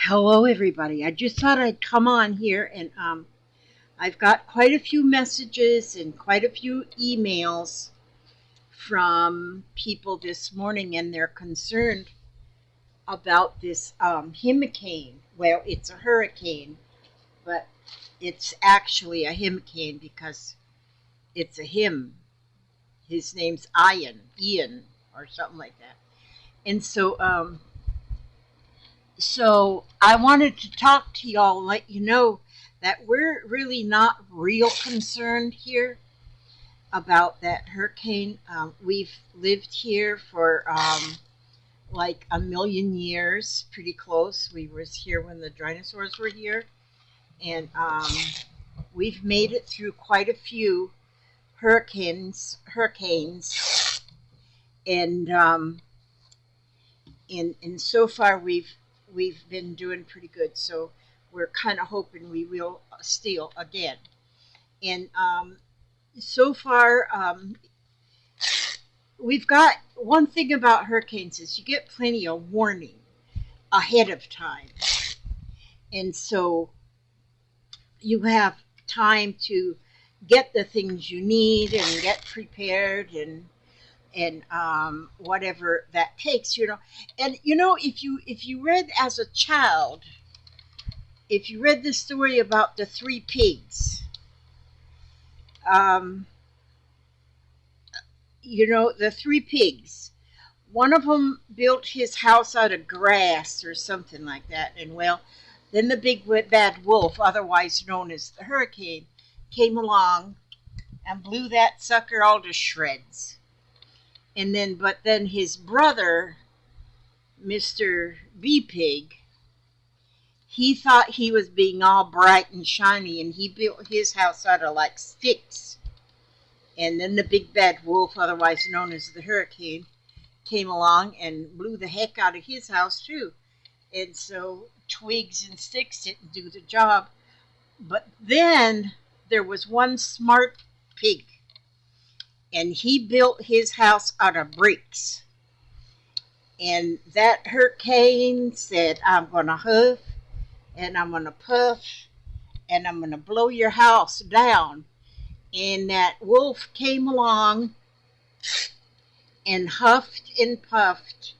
Hello, everybody. I just thought I'd come on here and I've got quite a few messages and quite a few emails from people this morning, and they're concerned about this hurricane. Well, it's a hurricane, but it's actually a hurricane because it's a him. His name's Ian, or something like that. And so I wanted to talk to y'all and let you know that we're really not real concerned here about that hurricane. We've lived here for like a million years, pretty close. We was here when the dinosaurs were here, and we've made it through quite a few hurricanes, and and so far we've been doing pretty good. So we're kind of hoping we will steal again. And so far, we've got one thing about hurricanes is you get plenty of warning ahead of time, and so you have time to get the things you need and get prepared and whatever that takes, And if you read as a child, if you read the story about the three pigs, um, the three pigs, one of them built his house out of grass or something like that, and well, then the big bad wolf, otherwise known as the hurricane, came along and blew that sucker all to shreds. But then his brother, Mr. B Pig, he thought he was being all bright and shiny, and he built his house out of like sticks. And then the big bad wolf, otherwise known as the hurricane, came along and blew the heck out of his house too. And so twigs and sticks didn't do the job. But then there was one smart pig, and he built his house out of bricks. And that hurricane said, I'm going to huff and I'm going to puff and I'm going to blow your house down. And that wolf came along and huffed and puffed,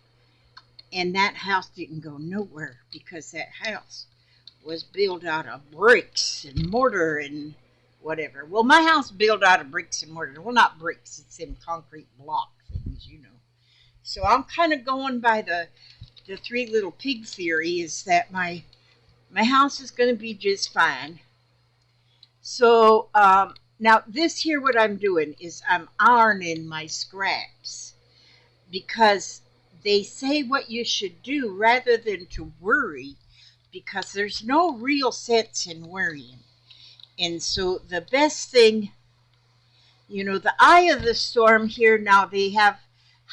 and that house didn't go nowhere because that house was built out of bricks and mortar and whatever. Well, my house built out of bricks and mortar. Well, not bricks, it's in concrete block things. So I'm kind of going by the three little pig theory is that my house is going to be just fine. So now this here, what I'm doing is I'm ironing my scraps because they say what you should do rather than to worry, because there's no real sense in worrying. And so the best thing, the eye of the storm here now, they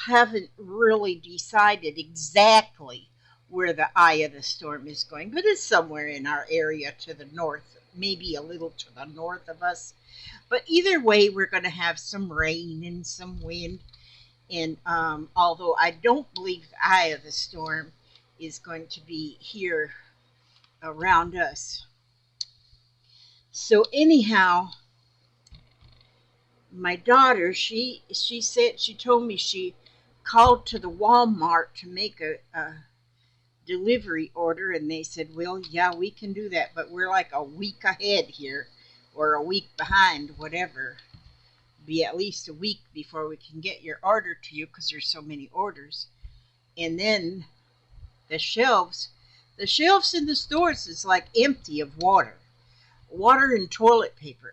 haven't really decided exactly where the eye of the storm is going, but it's somewhere in our area to the north, maybe a little to the north of us. But either way, we're going to have some rain and some wind. And although I don't believe the eye of the storm is going to be here around us. So anyhow, my daughter, she told me she called to the Walmart to make a delivery order, and they said, well, yeah, we can do that, but we're like a week ahead here or a week behind, whatever. Be at least a week before we can get your order to you because there's so many orders. And then the shelves in the stores is like empty of water and toilet paper.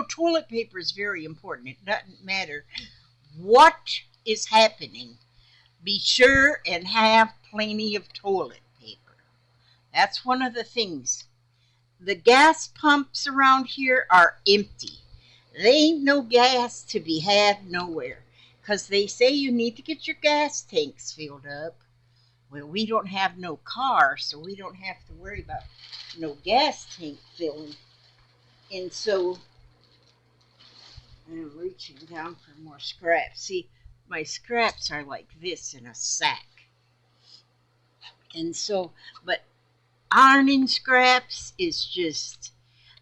Toilet paper is very important. It doesn't matter what is happening. Be sure and have plenty of toilet paper. That's one of the things. The gas pumps around here are empty. There ain't no gas to be had nowhere, because they say you need to get your gas tanks filled up. Well, we don't have no car, so we don't have to worry about no gas tank filling. And so I'm reaching down for more scraps. See, my scraps are like this in a sack. And so, but ironing scraps is just,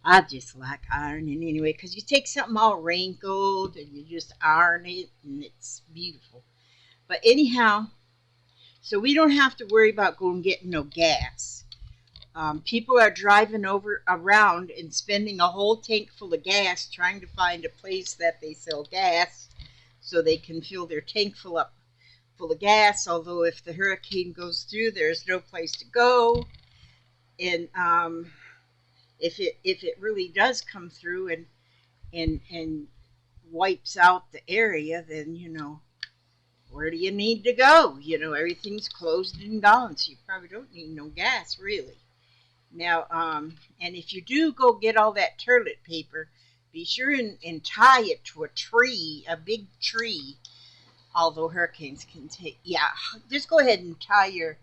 I just like ironing anyway, because you take something all wrinkled and you just iron it and it's beautiful. But anyhow, so we don't have to worry about going getting no gas. People are driving over around and spending a whole tank full of gas trying to find a place that they sell gas so they can fill their tank full of gas. Although if the hurricane goes through, there's no place to go, and if it really does come through and wipes out the area, then where do you need to go? Everything's closed and gone, so you probably don't need no gas really. Now, and if you do go get all that toilet paper, be sure and tie it to a tree, a big tree. Although hurricanes can take, yeah, just go ahead and tie your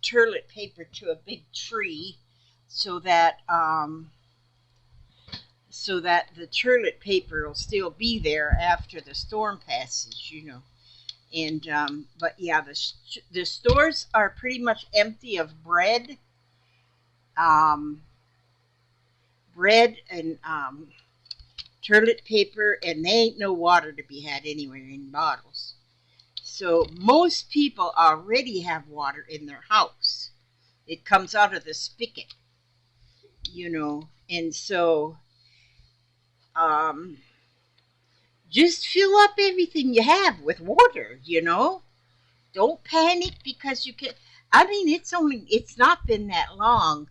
toilet paper to a big tree so that the toilet paper will still be there after the storm passes. And but yeah, the stores are pretty much empty of um, bread and toilet paper, and there ain't no water to be had anywhere in bottles. So most people already have water in their house. It comes out of the spigot. And so just fill up everything you have with water. Don't panic because you can. I mean, it's not been that long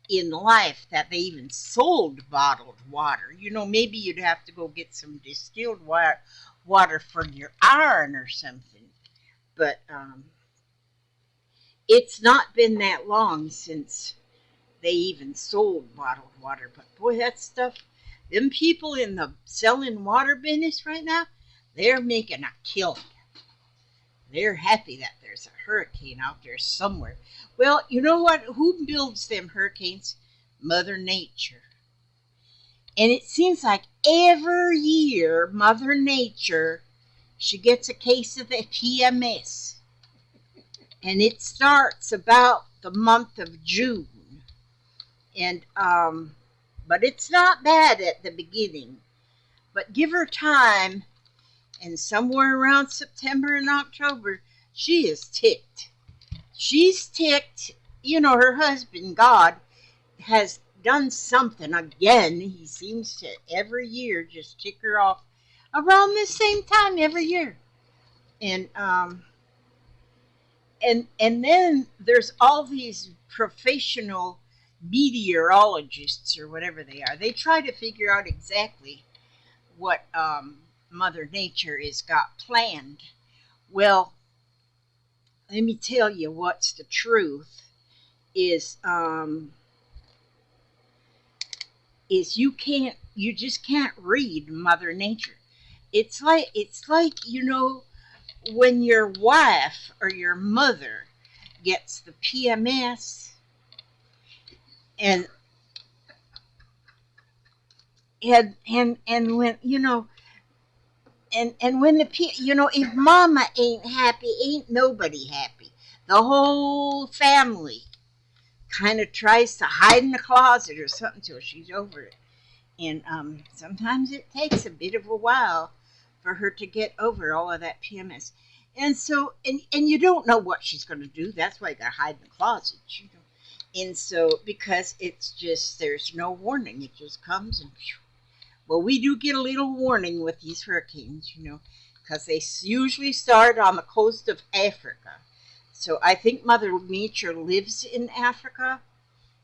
in life that they even sold bottled water. Maybe you'd have to go get some distilled water for your iron or something. But it's not been that long since they even sold bottled water. But boy, that stuff, them people in the selling water business right now, they're making a killing. They're happy that there's a hurricane out there somewhere. Well, you know what? Who builds them hurricanes? Mother Nature. And it seems like every year, Mother Nature, she gets a case of the PMS. And it starts about the month of June. And but it's not bad at the beginning. But give her time, and somewhere around September and October, she is ticked. She's ticked. Her husband, God, has done something again. He seems to every year just tick her off around the same time every year. And and then there's all these professional meteorologists or whatever they are. They try to figure out exactly what Mother Nature has got planned. Well, let me tell you what's the truth is you just can't read Mother Nature. It's like when your wife or your mother gets the PMS and and when and when if mama ain't happy, ain't nobody happy. The whole family kind of tries to hide in the closet or something till she's over it. And sometimes it takes a bit of a while for her to get over all of that PMS. And so, and you don't know what she's going to do. That's why you got to hide in the closet. And so, because it's just, there's no warning. It just comes and, phew. Well, we do get a little warning with these hurricanes, because they usually start on the coast of Africa. So I think Mother Nature lives in Africa.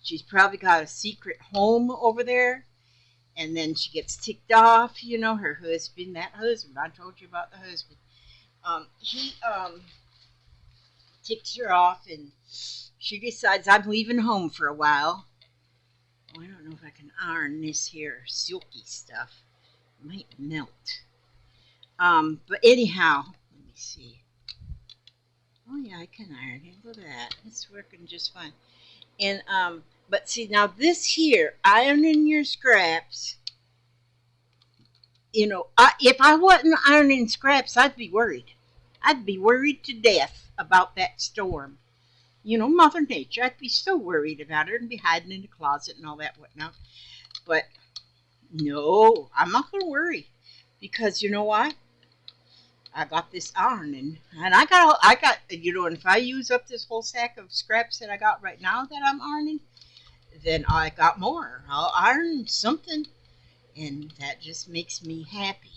She's probably got a secret home over there. And then she gets ticked off, her husband, I told you about the husband. He ticks her off, and she decides, I'm leaving home for a while. Oh, I don't know if I can iron this here silky stuff. It might melt. But anyhow, let me see. Oh yeah, I can iron it. Look at that. It's working just fine. And but see, now this here, ironing your scraps, if I wasn't ironing scraps, I'd be worried. I'd be worried to death about that storm. You know, Mother Nature. I'd be so worried about her and be hiding in the closet and all that whatnot. But no, I'm not going to worry because you know why? I got this iron and I got you know, and if I use up this whole sack of scraps that I got right now that I'm ironing, then I got more. I'll iron something, and that just makes me happy.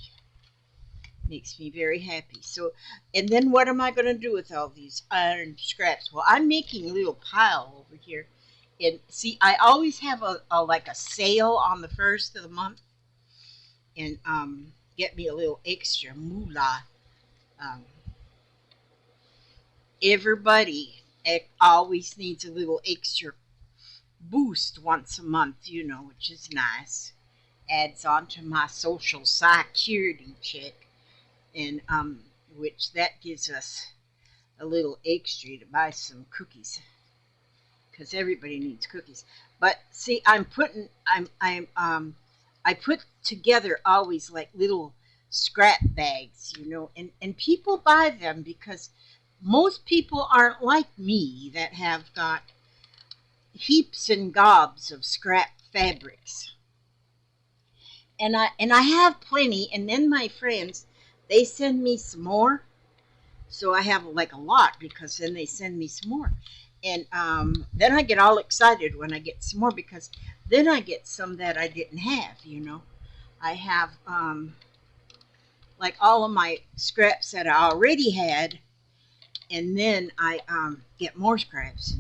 Makes me very happy. So, and then what am I going to do with all these iron scraps? Well, I'm making a little pile over here. And see, I always have a like a sale on the first of the month, and get me a little extra moolah. Um, Everybody always needs a little extra boost once a month, you know, which is nice. Adds on to my social security check, and which that gives us a little extra to buy some cookies because everybody needs cookies. But see, I put together always like little scrap bags, you know, and people buy them because most people aren't like me that have got heaps and gobs of scrap fabrics. And I have plenty, and then my friends, they send me some more, so I have like a lot because then they send me some more, and then I get all excited when I get some more because then I get some that I didn't have. You know, I have like all of my scraps that I already had, and then I get more scraps,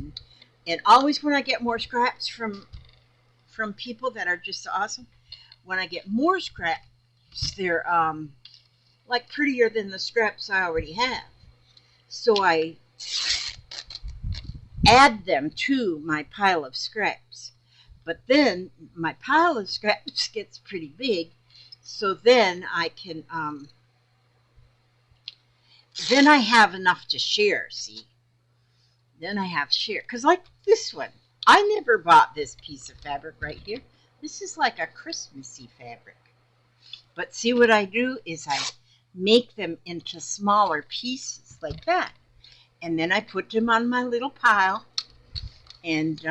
and always when I get more scraps from people that are just awesome, when I get more scraps, they're like prettier than the scraps I already have. So I add them to my pile of scraps. But then my pile of scraps gets pretty big, so then I have enough to share. See, then I have share because like this one, I never bought this piece of fabric right here. This is like a Christmassy fabric. But see what I do is I make them into smaller pieces like that, and then I put them on my little pile, and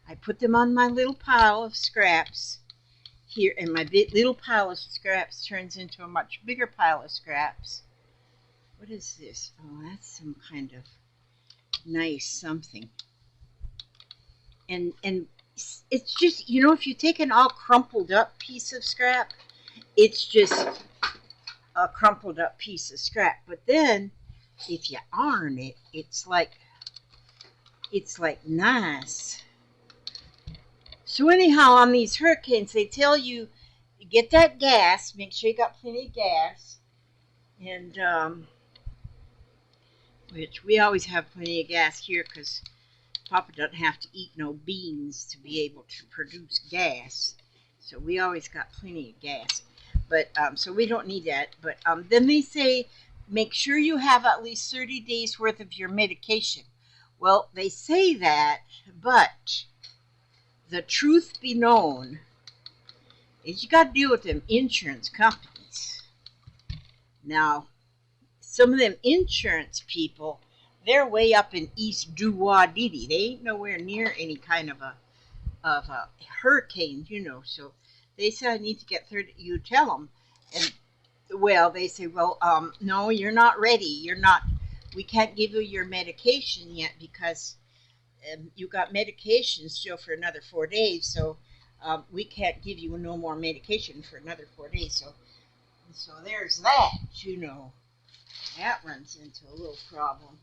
I put them on my little pile of scraps here, and my little pile of scraps turns into a much bigger pile of scraps. What is this? Oh, that's some kind of nice something. And it's just, you know, if you take an all crumpled up piece of scrap, it's just a crumpled up piece of scrap. But then if you iron it, it's like nice. So anyhow, on these hurricanes, they tell you get that gas. Make sure you got plenty of gas, and which we always have plenty of gas here because Papa doesn't have to eat no beans to be able to produce gas. So we always got plenty of gas. But so we don't need that. But then they say make sure you have at least 30 days worth of your medication. Well, they say that, but the truth be known is you got to deal with them insurance companies. Now, some of them insurance people, they're way up in East Duwadidi. They ain't nowhere near any kind of a hurricane, you know. So they say I need to get 30. You tell them, and well, they say, well, no, you're not ready. You're not. We can't give you your medication yet because you got medication still for another 4 days. So we can't give you no more medication for another 4 days. So there's that. You know, that runs into a little problem.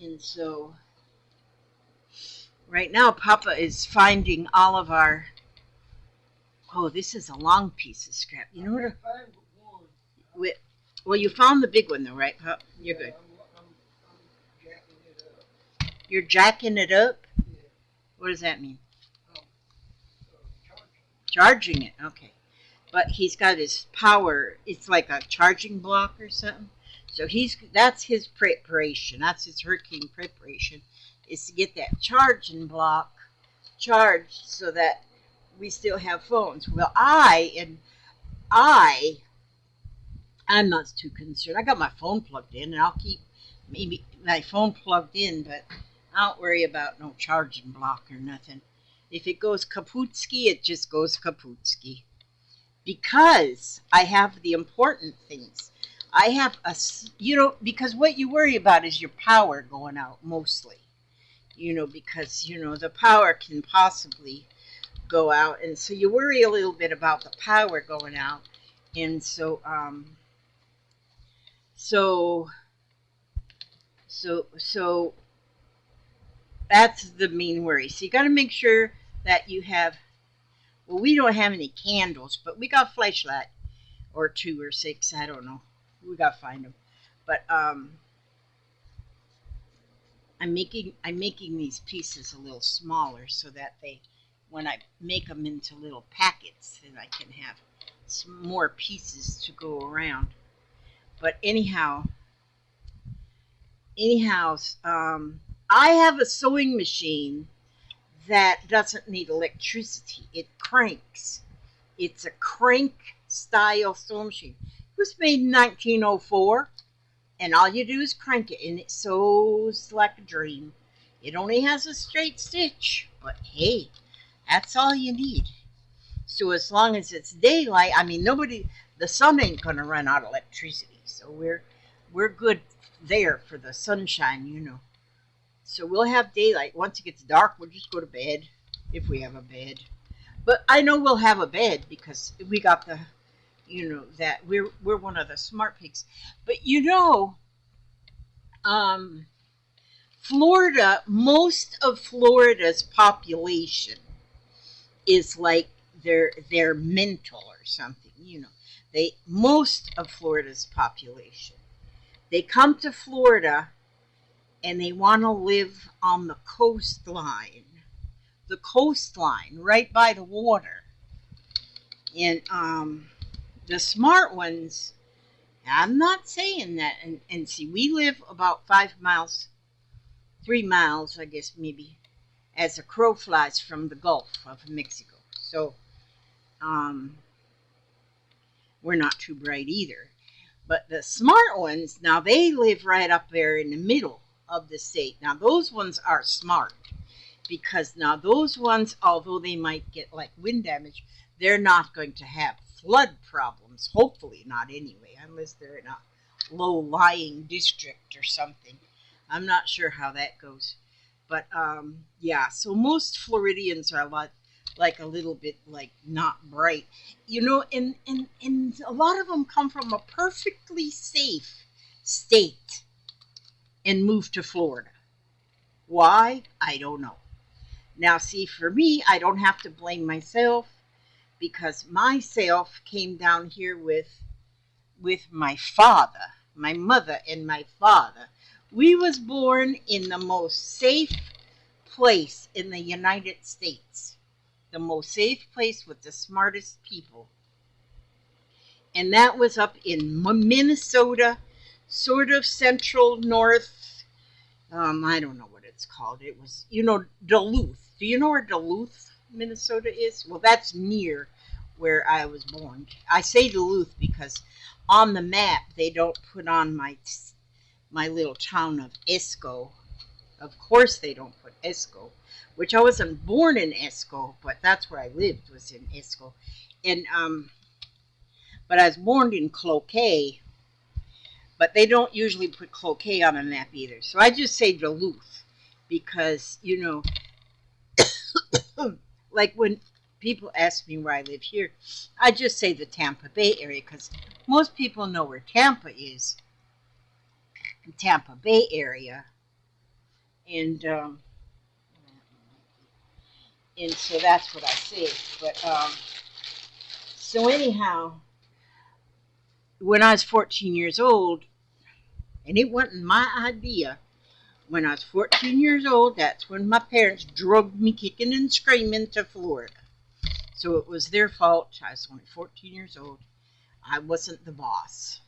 And so right now, Papa is finding all of our. Oh, this is a long piece of scrap. You know what? Well, you found the big one though, right, Pop? You're good. You're jacking it up? What does that mean? Charging it, okay. But he's got his power, it's like a charging block or something. So that's his preparation. That's his hurricane preparation, is to get that charging block charged so that we still have phones. Well, I'm not too concerned. I got my phone plugged in, and I'll keep maybe my phone plugged in, but I don't worry about no charging block or nothing. If it goes kaputski, it just goes kaputski. Because I have the important things. I have because what you worry about is your power going out mostly. Because, the power can possibly go out. And so you worry a little bit about the power going out. And so, so that's the main worry. So you got to make sure that you have, well, we don't have any candles, but we got flashlight or 2 or 6. I don't know. We got to find them. But I'm making these pieces a little smaller so that when I make them into little packets, then I can have some more pieces to go around. But anyhow, I have a sewing machine that doesn't need electricity. It cranks. It's a crank style sewing machine. It was made in 1904. And all you do is crank it, and it sews like a dream. It only has a straight stitch, but hey, that's all you need. So as long as it's daylight, I mean, the sun ain't gonna run out of electricity, so we're good there for the sunshine. So we'll have daylight. Once it gets dark, we'll just go to bed if we have a bed. But I know we'll have a bed because we got that we're one of the smart pigs. But Florida, most of Florida's population is like they're mental or something. Most of Florida's population, they come to Florida and they want to live on the coastline. The coastline, right by the water. And the smart ones, I'm not saying that. And see, we live about 5 miles, 3 miles, I guess, maybe, as a crow flies from the Gulf of Mexico. So we're not too bright either. But the smart ones, now they live right up there in the middle of the state. Now those ones are smart because now those ones, although they might get like wind damage, they're not going to have flood problems. Hopefully not anyway, unless they're in a low-lying district or something. I'm not sure how that goes. But yeah, so most Floridians are like a little bit like not bright. And a lot of them come from a perfectly safe state and move to Florida. Why? I don't know. Now, see, for me, I don't have to blame myself because myself came down here with my father, my mother, and my father. We was born in the most safe place in the United States, the most safe place with the smartest people, and that was up in Minnesota, sort of central north. I don't know what it's called. It was, Duluth. Do you know where Duluth, Minnesota is? Well, that's near where I was born. I say Duluth because on the map they don't put on my little town of Esco. Of course they don't put Esco, which I wasn't born in Esco, but that's where I lived, was in Esco. And but I was born in Cloquet, but they don't usually put Cloquet on a map either. So I just say Duluth because, like when people ask me where I live here, I just say the Tampa Bay area because most people know where Tampa is, the Tampa Bay area. And so that's what I say. But so anyhow, when I was 14 years old, and it wasn't my idea. When I was 14 years old, that's when my parents drugged me kicking and screaming to Florida. So it was their fault. I was only 14 years old. I wasn't the boss.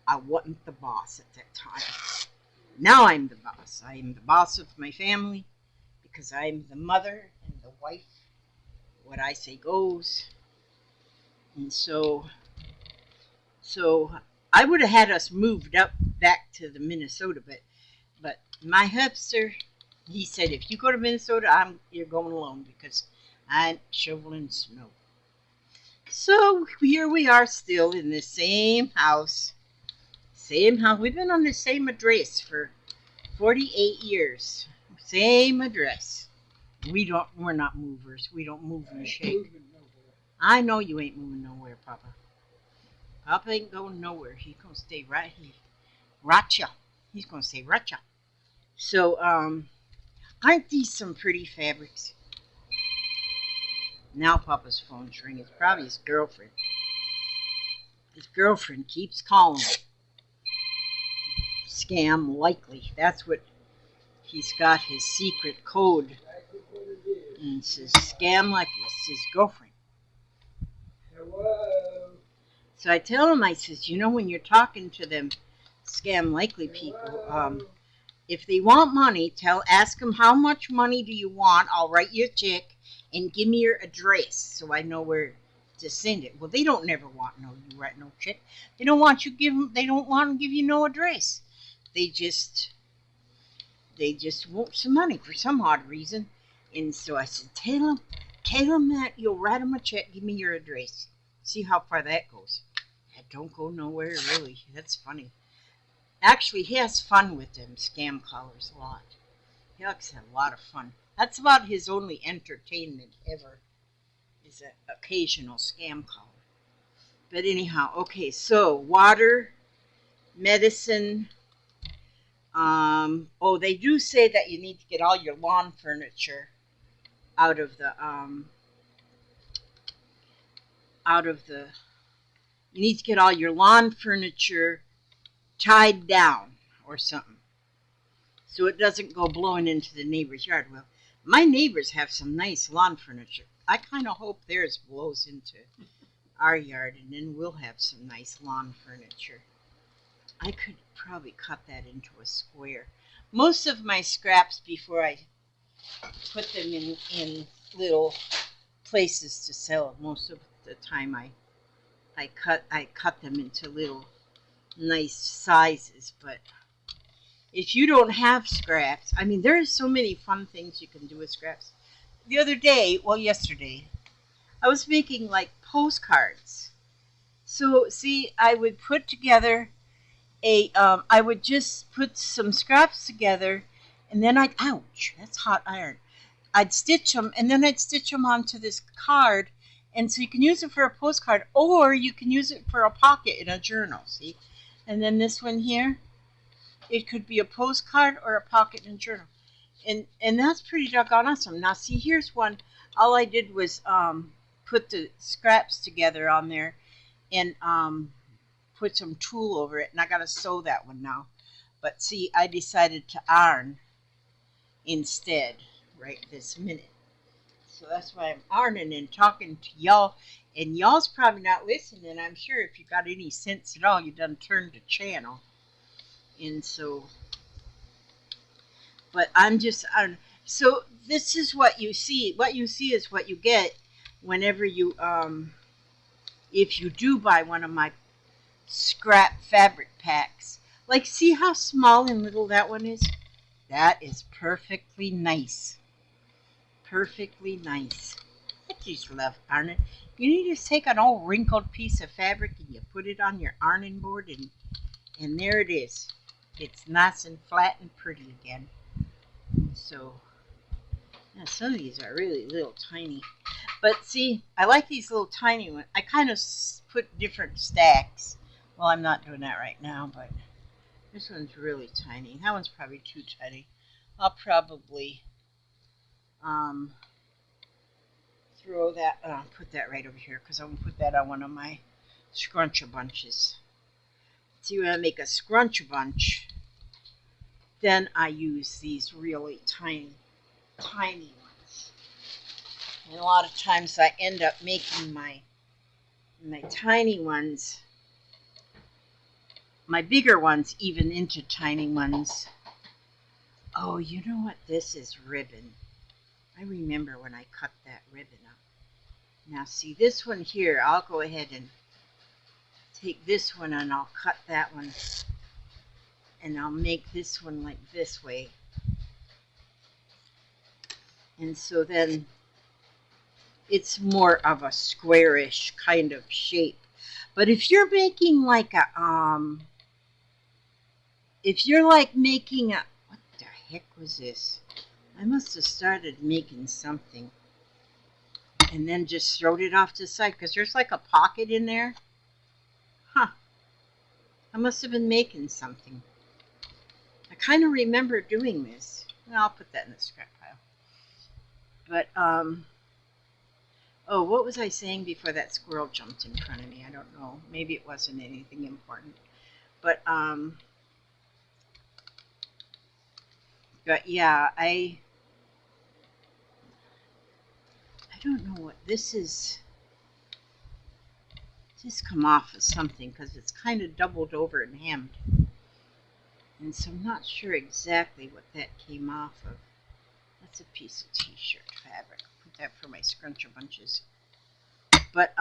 I wasn't the boss at that time. Now I'm the boss. I am the boss of my family because I'm the mother and the wife. What I say goes. And so I would have had us moved up back to the Minnesota, but my hubster, he said, if you go to Minnesota, you're going alone because I'm shoveling snow. So here we are still in the same house. Same house. We've been on the same address for 48 years. Same address. We're not movers. We don't move and shake. I know you ain't moving nowhere, Papa. Papa ain't going nowhere. He's gonna stay right here. Racha. He's gonna stay Racha. So, aren't these some pretty fabrics? Now Papa's phone's ringing. It's probably his girlfriend. His girlfriend keeps calling him. Scam likely. That's what he's got his secret code. And it says scam likely. It's his girlfriend. Hello. So I tell him, I says, you know, when you're talking to them scam likely people, if they want money, ask them how much money do you want. I'll write you a check and give me your address so I know where to send it. Well, they don't never want you write no check. They don't want they don't want to give you no address. They just want some money for some odd reason. And so I said, tell them that you'll write them a check, give me your address. See how far that goes. That don't go nowhere, really. That's funny. Actually, he has fun with them scam callers a lot. He likes to have a lot of fun. That's about his only entertainment ever, is an occasional scam caller. But anyhow, okay, so water, medicine. They do say that you need to get all your lawn furniture out of the you need to get all your lawn furniture tied down or something so it doesn't go blowing into the neighbor's yard. Well, my neighbors have some nice lawn furniture. I kind of hope theirs blows into our yard, and then we'll have some nice lawn furniture. I could probably cut that into a square. Most of my scraps, before I put them in little places to sell, most of the time I cut them into little nice sizes. But if you don't have scraps, I mean, there are so many fun things you can do with scraps. The other day, well, yesterday, I was making like postcards. So see, I would put together I would just put some scraps together, and then ouch, that's hot iron. I'd stitch them, and then I'd stitch them onto this card, and so you can use it for a postcard, or you can use it for a pocket in a journal, see? And then this one here, it could be a postcard or a pocket in a journal. And that's pretty doggone awesome. Now, see, here's one. All I did was put the scraps together on there, and put some tulle over it, and I gotta sew that one now. But see, I decided to iron instead right this minute. So that's why I'm ironing and talking to y'all. And y'all's probably not listening. I'm sure if you got any sense at all, you done turned the channel. And so, but I'm just, so this is what you see. What you see is what you get whenever you, if you do buy one of my scrap fabric packs. Like, see how small and little that one is? That is perfectly nice. Perfectly nice. I just love ironing. You need to take an old wrinkled piece of fabric and you put it on your ironing board, and there it is. It's nice and flat and pretty again. So, yeah, some of these are really little tiny. But see, I like these little tiny ones. I kind of put different stacks. Well, I'm not doing that right now, but this one's really tiny. That one's probably too tiny. I'll probably throw that, put that right over here because I'm going to put that on one of my scruncher bunches. See, when I make a scruncher bunch, then I use these really tiny ones. And a lot of times I end up making my tiny ones, my bigger ones, even into tiny ones. Oh, you know what? This is ribbon. I remember when I cut that ribbon up. Now see, this one here, I'll go ahead and take this one and I'll cut that one, and I'll make this one like this way. And so then it's more of a squarish kind of shape. But if you're making like a, if you're like making a, what the heck was this? I must have started making something and then just throwed it off to the side because there's like a pocket in there. Huh. I must have been making something. I kind of remember doing this. Well, I'll put that in the scrap pile. But, oh, what was I saying before that squirrel jumped in front of me? I don't know. Maybe it wasn't anything important. But yeah, I don't know what this is. This come off as something because it's kind of doubled over and hemmed. And so I'm not sure exactly what that came off of. That's a piece of t-shirt fabric. I'll put that for my scruncher bunches. But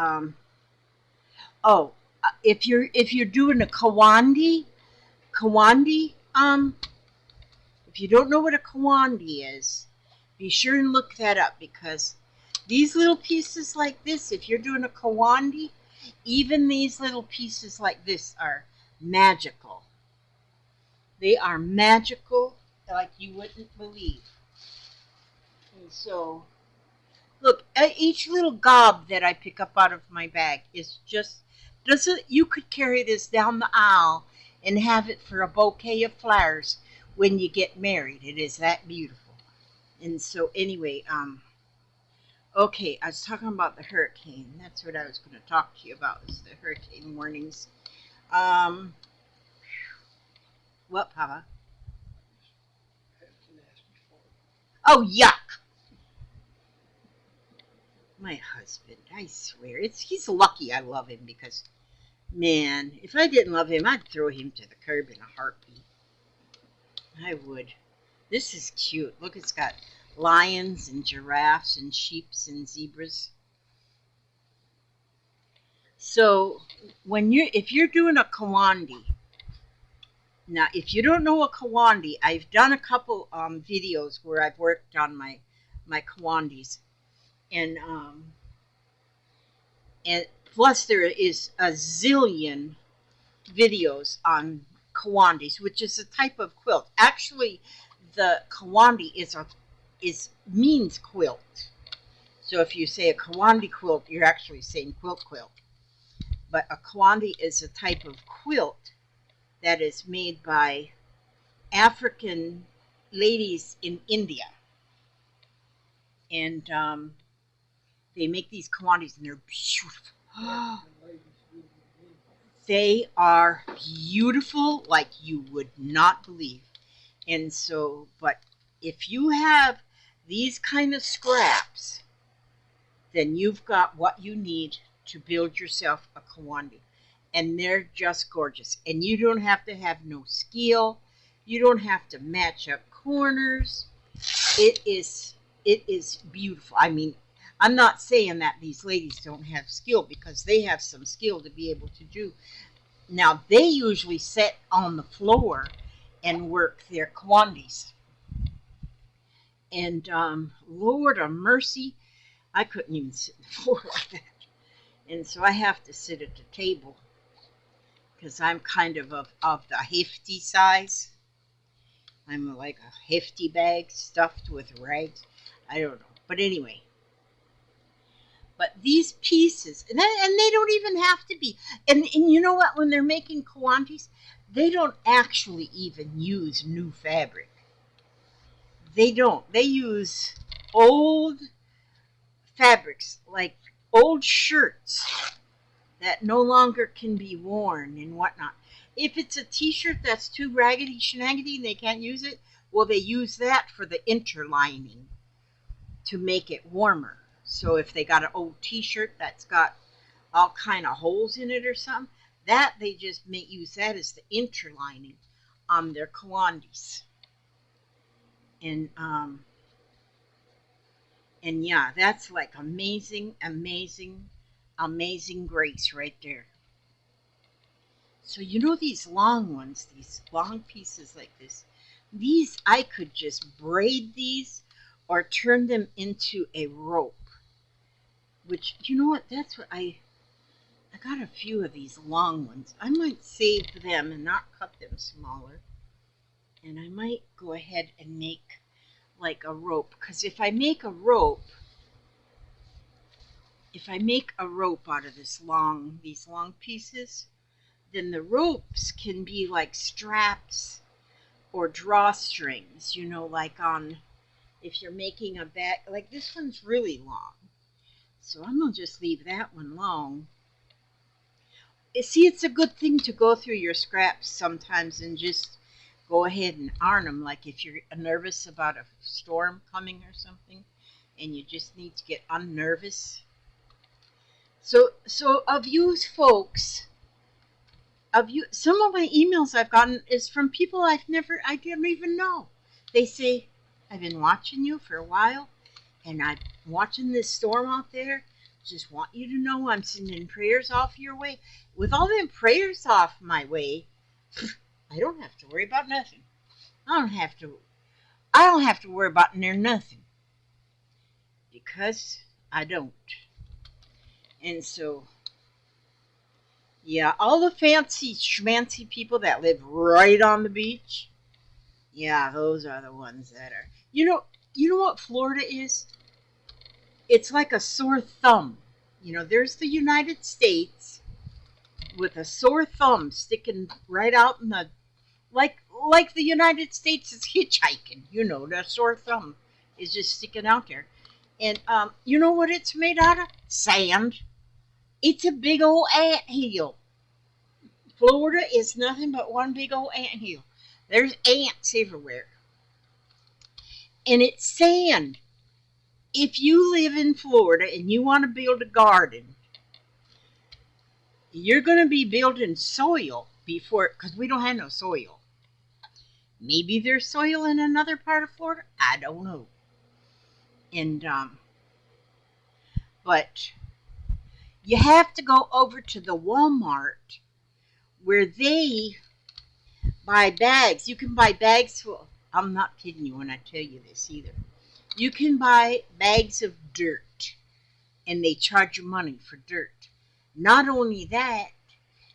if you're doing a kawandi, if you don't know what a kawandi is, be sure and look that up, because these little pieces like this, if you're doing a kawandi, even these little pieces like this are magical. They are magical like you wouldn't believe. And so, look, each little gob that I pick up out of my bag is just, you could carry this down the aisle and have it for a bouquet of flowers when you get married. It is that beautiful. And so anyway, okay, I was talking about the hurricane. That's what I was going to talk to you about, is the hurricane warnings. What, Papa? Oh, yuck! My husband, I swear, he's lucky I love him, because, man, if I didn't love him, I'd throw him to the curb in a heartbeat. I would. This is cute. Look, it's got lions and giraffes and sheeps and zebras. So if you're doing a kawandi, now if you don't know a kawandi, I've done a couple videos where I've worked on my kawandis, and plus there is a zillion videos on kawandis, which is a type of quilt. Actually, the kawandi means quilt. So if you say a kawandi quilt, you're actually saying quilt. But a kawandi is a type of quilt that is made by African ladies in India. And they make these kawandis, and they're beautiful. They are beautiful like you would not believe. And so, but if you have these kind of scraps, then you've got what you need to build yourself a kawandi. And they're just gorgeous. And you don't have to have no skill. You don't have to match up corners. It is beautiful. I mean, I'm not saying that these ladies don't have skill, because they have some skill to be able to do. Now, they usually sit on the floor and work their kawandis. And Lord of mercy, I couldn't even sit on the floor like that. And so I have to sit at the table, because I'm kind of the hefty size. I'm like a hefty bag stuffed with rags. I don't know. But anyway. But these pieces, and they don't even have to be. And you know what? When they're making kawandis, they don't actually even use new fabric. They don't. They use old fabrics, like old shirts that no longer can be worn and whatnot. If it's a t-shirt that's too raggedy schnaggedy and they can't use it, well, they use that for the interlining to make it warmer. So if they got an old t-shirt that's got all kind of holes in it or something, that they just use that as the interlining on their kawandis. And yeah, that's like amazing grace right there. So you know these long ones, these long pieces like this, these I could just braid these or turn them into a rope. Which, you know what, that's what I got a few of these long ones. I might save them and not cut them smaller. And I might go ahead and make like a rope. Because if I make a rope out of these long pieces, then the ropes can be like straps or drawstrings, you know, like on, if you're making a bag, like this one's really long. So I'm going to just leave that one long. See, it's a good thing to go through your scraps sometimes and just go ahead and iron them. Like if you're nervous about a storm coming or something and you just need to get unnervous. So of you folks, some of my emails I've gotten is from people I didn't even know. They say, I've been watching you for a while and I'm watching this storm out there. Just want you to know I'm sending prayers off your way. With all them prayers off my way, I don't have to worry about nothing. I don't have to worry about near nothing. Because I don't. And so, yeah, all the fancy schmancy people that live right on the beach, yeah, those are the ones that are. You know what Florida is? It's like a sore thumb. You know, there's the United States with a sore thumb sticking right out in the, like the United States is hitchhiking. You know, the sore thumb is just sticking out there. And you know what it's made out of? Sand. It's a big old anthill. Florida is nothing but one big old anthill. There's ants everywhere. And it's sand. If you live in Florida and you want to build a garden, you're going to be building soil before, because we don't have no soil. Maybe there's soil in another part of Florida. I don't know. And, but you have to go over to the Walmart where they buy bags. You can buy bags full. I'm not kidding you when I tell you this either. You can buy bags of dirt and they charge you money for dirt. Not only that,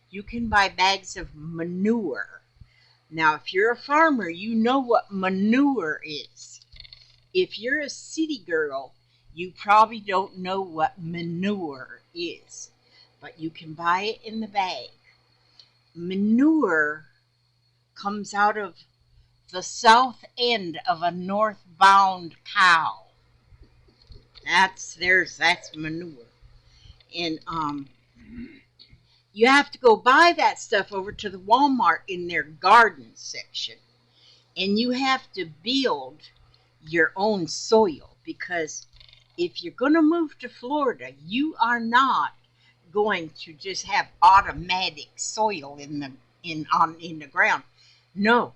you can buy bags of manure. Now, if you're a farmer, you know what manure is. If you're a city girl, you probably don't know what manure is, but you can buy it in the bag. Manure comes out of the south end of a northbound cow. That's manure. And you have to go buy that stuff over to the Walmart in their garden section. And you have to build your own soil, because if you're going to move to Florida, you are not going to just have automatic soil in the ground. No,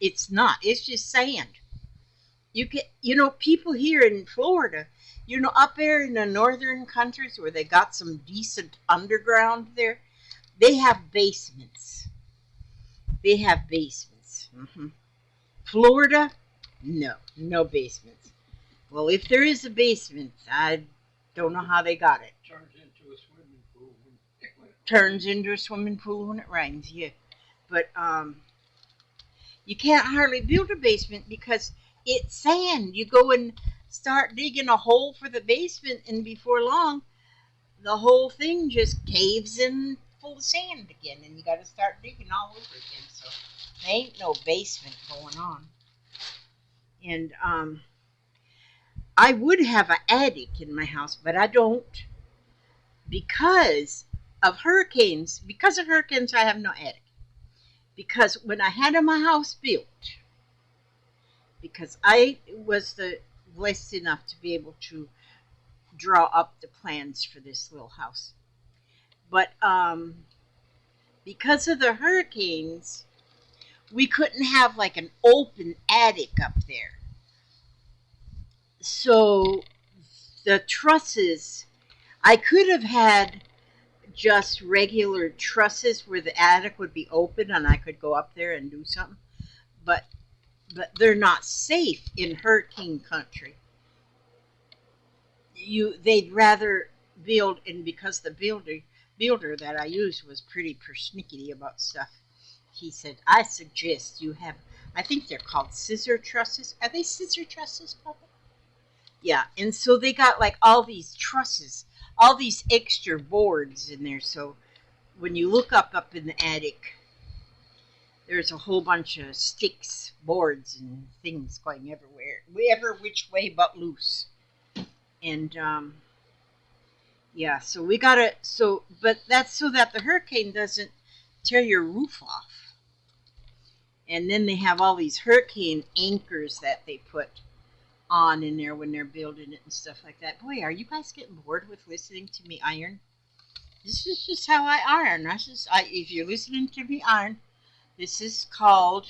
it's not. It's just sand. People here in Florida, up there in the northern countries where they got some decent underground there, they have basements. They have basements. Florida, no basements. Well, if there is a basement, I don't know how they got it. Turns into a swimming pool when it rains, yeah. But you can't hardly build a basement because it's sand. You go and start digging a hole for the basement, and before long, the whole thing just caves in full of sand again, and you got to start digging all over again. So there ain't no basement going on. And I would have an attic in my house, but I don't because of hurricanes. Because of hurricanes, I have no attic. Because when I had my house built, because I was blessed enough to be able to draw up the plans for this little house. But because of the hurricanes, we couldn't have like an open attic up there. So the trusses, I could have had just regular trusses where the attic would be open and I could go up there and do something. But they're not safe in hurricane country. They'd rather build, and because the builder that I used was pretty persnickety about stuff, he said, I suggest you have, I think they're called scissor trusses. Are they scissor trusses, Papa? Yeah, and so they got like all these trusses, all these extra boards in there. So when you look up in the attic, there's a whole bunch of sticks, boards, and things going everywhere, ever which way but loose. And yeah, so we gotta but that's so that the hurricane doesn't tear your roof off. And then they have all these hurricane anchors that they put on in there when they're building it and stuff like that. Boy, are you guys getting bored with listening to me iron? This is just how I iron. If you're listening to me iron, this is called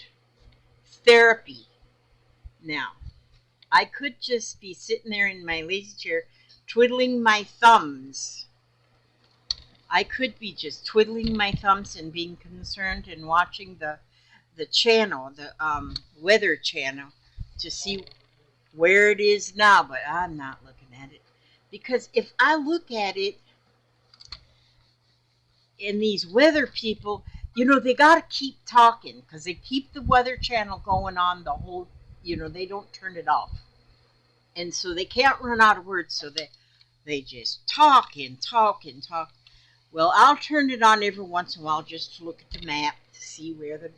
therapy. Now, I could just be sitting there in my lazy chair twiddling my thumbs. I could be just twiddling my thumbs and being concerned and watching the channel, the weather channel, to see where it is now, but I'm not looking at it. Because if I look at it, and these weather people, they got to keep talking because they keep the weather channel going on the whole, they don't turn it off. And so they can't run out of words, so they just talk and talk and talk. Well, I'll turn it on every once in a while just to look at the map to see where the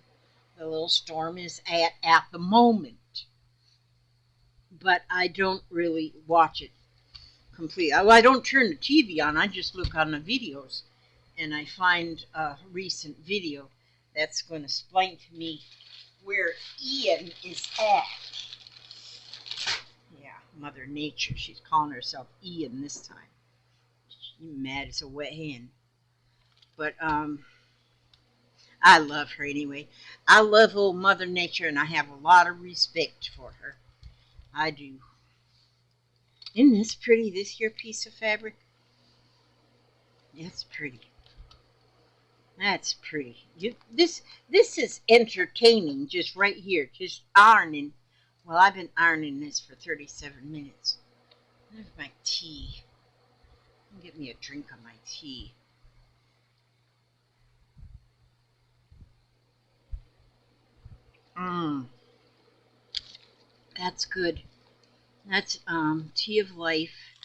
little storm is at the moment. But I don't really watch it completely. I don't turn the TV on. I just look on the videos, and I find a recent video that's going to explain to me where Ian is at. Yeah, Mother Nature. She's calling herself Ian this time. She's mad as a wet hen. But I love her anyway. I love old Mother Nature, and I have a lot of respect for her. I do. Isn't this pretty, this here piece of fabric? It's pretty. That's pretty. This is entertaining just right here. Just ironing. Well, I've been ironing this for 37 minutes. There's my tea. Get me a drink of my tea. That's good. That's Tea of Life.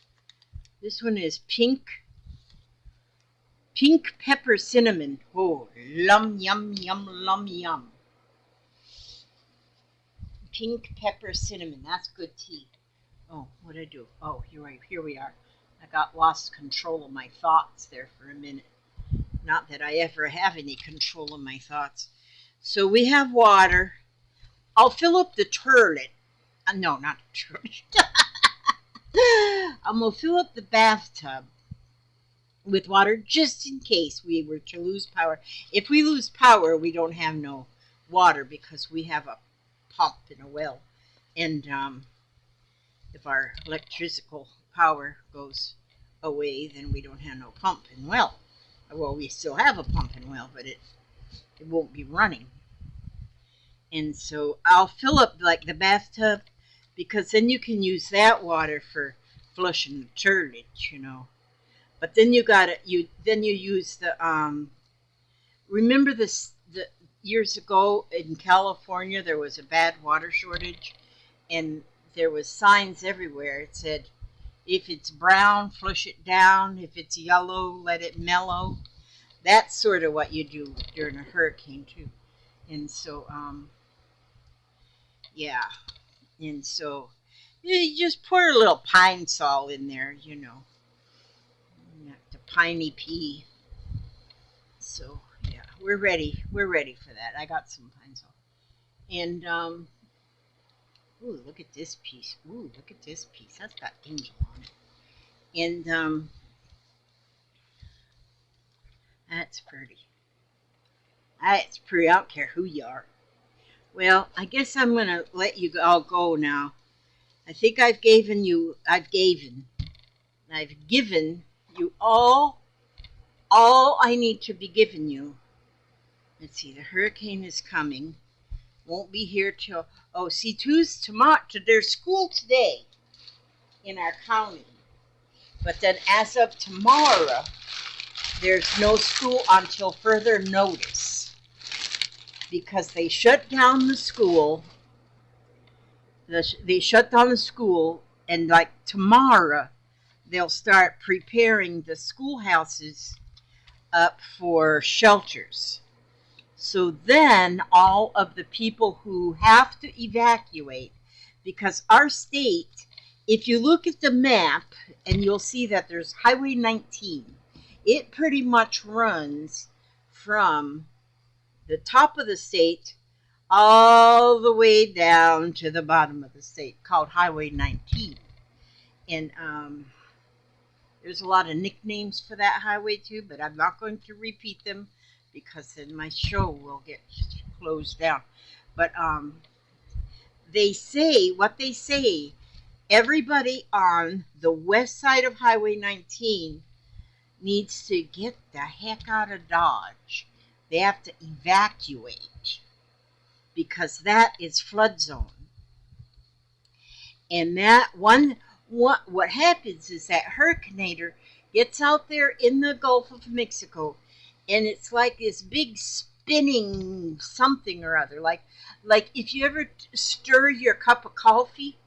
This one is pink pepper cinnamon. Oh, yum yum yum. Pink pepper cinnamon. That's good tea. Oh, what'd I do? Oh, here we are. I got lost control of my thoughts there for a minute. Not that I ever have any control of my thoughts. So we have water. I'll fill up the toilet. No, not the toilet. I'm going to fill up the bathtub with water just in case we were to lose power. If we lose power, we don't have no water because we have a pump in a well. And if our electrical power goes away, then we don't have no pump and well. Well, we still have a pump and well, but it won't be running. And so I'll fill up like the bathtub because then you can use that water for flushing the toilet, But then you use the remember the years ago in California there was a bad water shortage and there was signs everywhere. It said if it's brown, flush it down. If it's yellow, let it mellow. That's sort of what you do during a hurricane too. And so yeah. And so you just pour a little pine sol in there, the piney pea. So yeah, we're ready. We're ready for that. I got some pine sol. And ooh, look at this piece. Ooh, look at this piece. That's got angel on it. And that's pretty. That's pretty. I don't care who you are. Well, I guess I'm going to let you all go now. I think I've given you all All I need to be giving you, let's see, the hurricane is coming. Won't be here till, oh, see, Tuesday, tomorrow, there's school today in our county. But then as of tomorrow, there's no school until further notice because they shut down the school. They shut down the school, and like tomorrow, they'll start preparing the schoolhouses up for shelters. So then all of the people who have to evacuate, because our state, if you look at the map, and you'll see that there's Highway 19, it pretty much runs from the top of the state all the way down to the bottom of the state, called Highway 19. And there's a lot of nicknames for that highway too, but I'm not going to repeat them because then my show will get closed down. But they say, everybody on the west side of Highway 19 needs to get the heck out of Dodge. They have to evacuate because that is flood zone. And that what happens is that hurricaneator gets out there in the Gulf of Mexico, and it's like this big spinning something or other. Like if you ever stir your cup of coffee,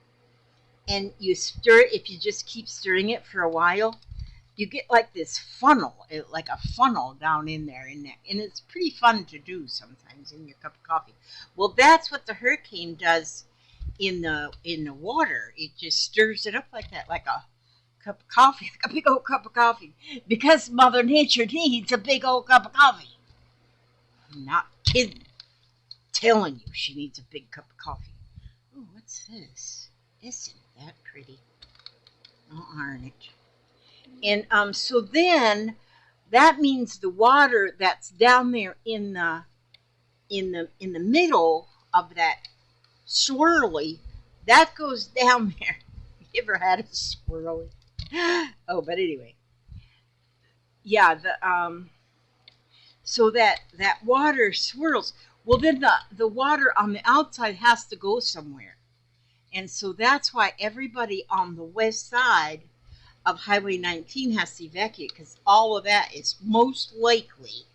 and you stir it, if you just keep stirring it for a while, you get like this funnel, like a funnel down in there, and it's pretty fun to do sometimes in your cup of coffee. Well, that's what the hurricane does in the water. It just stirs it up like that, like a cup of coffee, like a big old cup of coffee, because Mother Nature needs a big old cup of coffee. I'm not kidding. Telling you, she needs a big cup of coffee. Oh, what's this? Isn't that pretty? Oh, aren't it? And so then that means the water that's down there in the middle of that swirly, that goes down there. You ever had a swirly? Oh, but anyway, yeah. So that water swirls. Well, then the water on the outside has to go somewhere, and so that's why everybody on the west side of Highway 19 has to evacuate, because all of that is most likely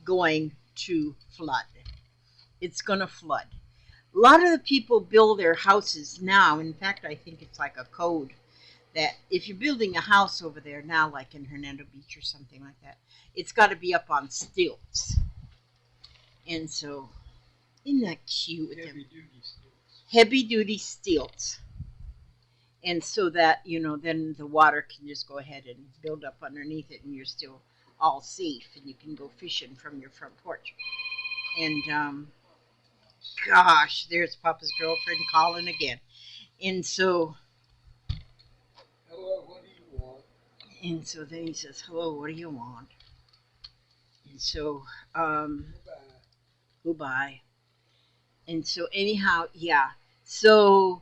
going to flood. It's going to flood. A lot of the people build their houses now. In fact, I think it's like a code that if you're building a house over there now, like in Hernando Beach or something like that, it's got to be up on stilts. And so, isn't that cute? Heavy duty stilts. And so that, then the water can just go ahead and build up underneath it, and you're still all safe, and you can go fishing from your front porch. And gosh, there's Papa's girlfriend calling again. And so, hello, what do you want? And so then he says, hello, what do you want? And so, goodbye. And so anyhow, yeah. So,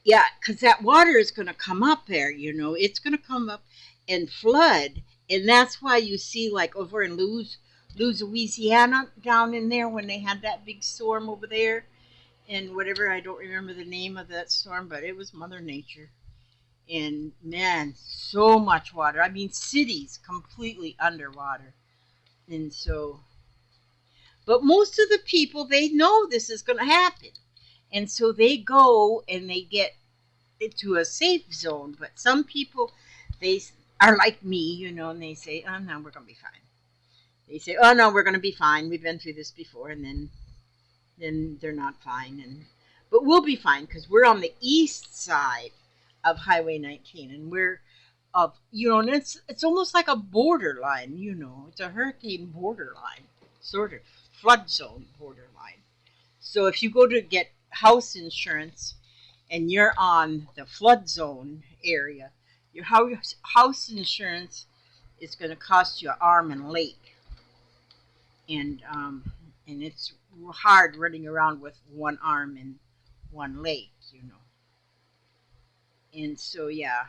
yeah, because that water is going to come up there, It's going to come up and flood. And that's why you see, like, over in Louisiana, down in there, when they had that big storm over there, and whatever, I don't remember the name of that storm, but it was Mother Nature. And, man, so much water. I mean, cities completely underwater. And so, but most of the people, they know this is going to happen. And so they go and they get into a safe zone. But some people, they are like me, and they say, oh, no, we're going to be fine. They say, oh, no, we're going to be fine. We've been through this before. And then they're not fine. But we'll be fine because we're on the east side of Highway 19. And we're, and it's almost like a borderline, It's a hurricane borderline, sort of flood zone borderline. So if you go to get house insurance and you're on the flood zone area, your house insurance is going to cost you an arm and a leg. And it's hard running around with one arm and one leg, And so, yeah,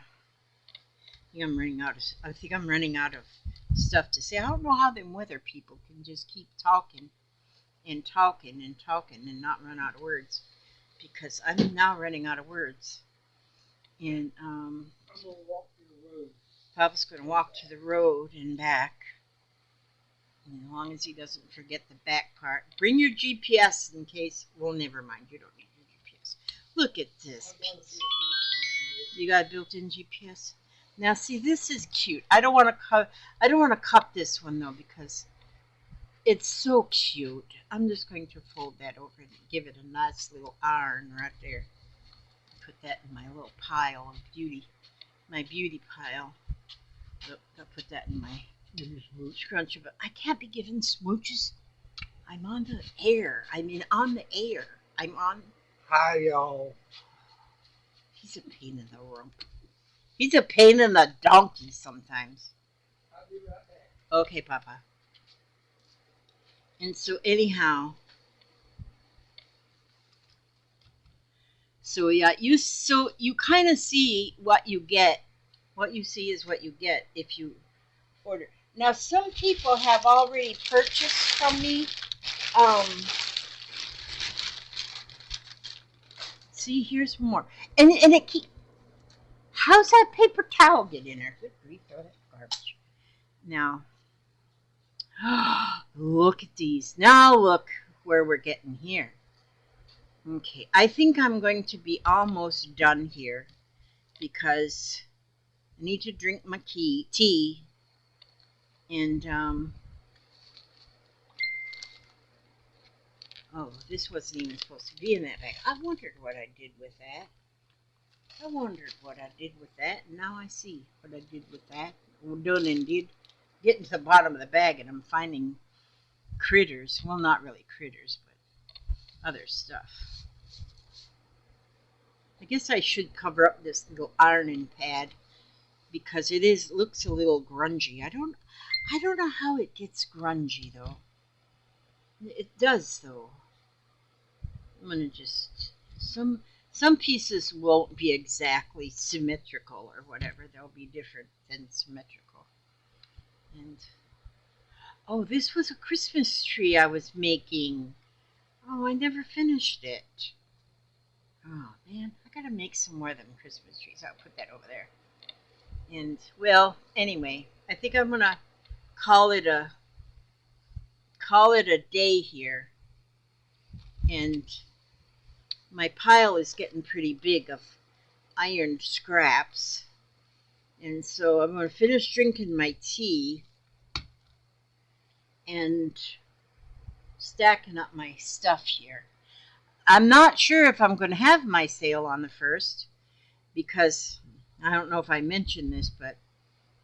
I think I'm running out of stuff to say. I don't know how them weather people can just keep talking and talking and talking and not run out of words, because I'm now running out of words. And I'm gonna walk through the road. Papa's going to walk to the road and back. And as long as he doesn't forget the back part. Bring your GPS in case. Well, never mind. You don't need your GPS. Look at this piece. You got a built-in GPS. Now, see, this is cute. I don't want to cut. I don't want to cut this one though because it's so cute. I'm just going to fold that over and give it a nice little iron right there. Put that in my little pile of beauty. My beauty pile. Look, I'll put that in my scrunchie. But I can't be giving smooches. I'm on the air. I mean, on the air. I'm on. Hi, y'all. He's a pain in the rump. He's a pain in the donkey sometimes. I'll be right back. Okay, Papa. And so anyhow, so yeah, you kind of see what you get. What you see is what you get if you order. Now, some people have already purchased from me. See, here's more, and it keep. How's that paper towel get in there? Good grief, throw that garbage. Now, look at these. Now look where we're getting here. Okay, I think I'm going to be almost done here because I need to drink my tea. And, oh, this wasn't even supposed to be in that bag. I wondered what I did with that. And now I see what I did with that. Well, done and did. Getting to the bottom of the bag, and I'm finding critters. Well, not really critters, but other stuff. I guess I should cover up this little ironing pad because it looks a little grungy. I don't know how it gets grungy though. It does though. I'm gonna just some pieces won't be exactly symmetrical or whatever. They'll be different than symmetrical. And oh, this was a Christmas tree I was making. Oh, I never finished it. Oh man, I gotta make some more of them Christmas trees. I'll put that over there. And well, anyway, I think I'm gonna call it a day here. And my pile is getting pretty big of ironed scraps. And so I'm gonna finish drinking my tea and stacking up my stuff here. I'm not sure if I'm going to have my sale on the 1st because I don't know if I mentioned this, but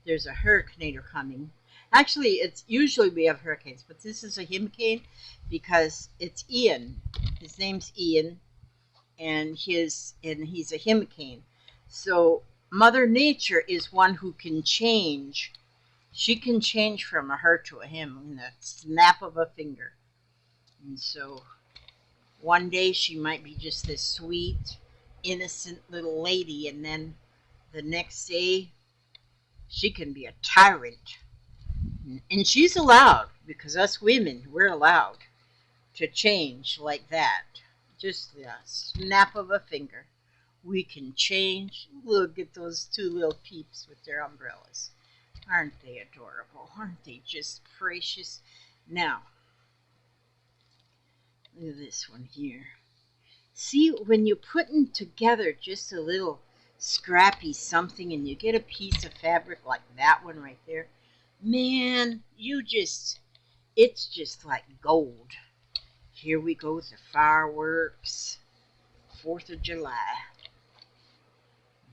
there's a hurricane coming. Actually, it's usually we have hurricanes, but this is a hurricane because it's Ian. His name's Ian, and he's a hurricane. So Mother Nature is one who can change. She can change from a her to a him in the snap of a finger. And so one day she might be just this sweet, innocent little lady, and then the next day she can be a tyrant. And she's allowed, because us women, we're allowed to change like that. Just the snap of a finger. We can change. Look at those two little peeps with their umbrellas. Aren't they adorable? Aren't they just precious? Now, look at this one here. See, when you're putting together just a little scrappy something and you get a piece of fabric like that one right there, man, it's just like gold. Here we go with the fireworks. 4th of July.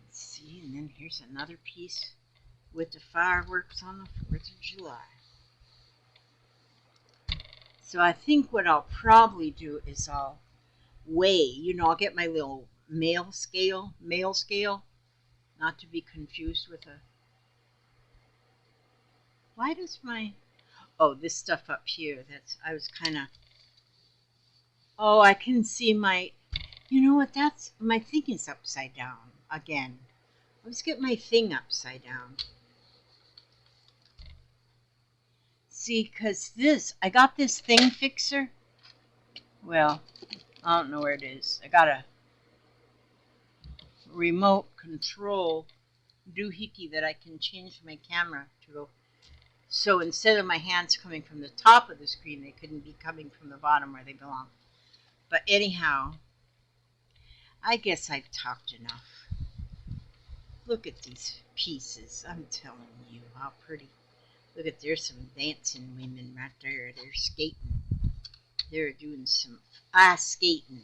Let's see, and then here's another piece with the fireworks on the 4th of July. So I think what I'll probably do is I'll weigh, I'll get my little male scale, not to be confused with why does this stuff up here, I can see my thing is upside down again. Let's get my thing upside down. See, because I got this thing fixer. Well, I don't know where it is. I got a remote control doohickey that I can change my camera to go. So instead of my hands coming from the top of the screen, they couldn't be coming from the bottom where they belong. But anyhow, I guess I've talked enough. Look at these pieces. I'm telling you how pretty. Look at, there's some dancing women right there. They're skating. They're doing some ice skating.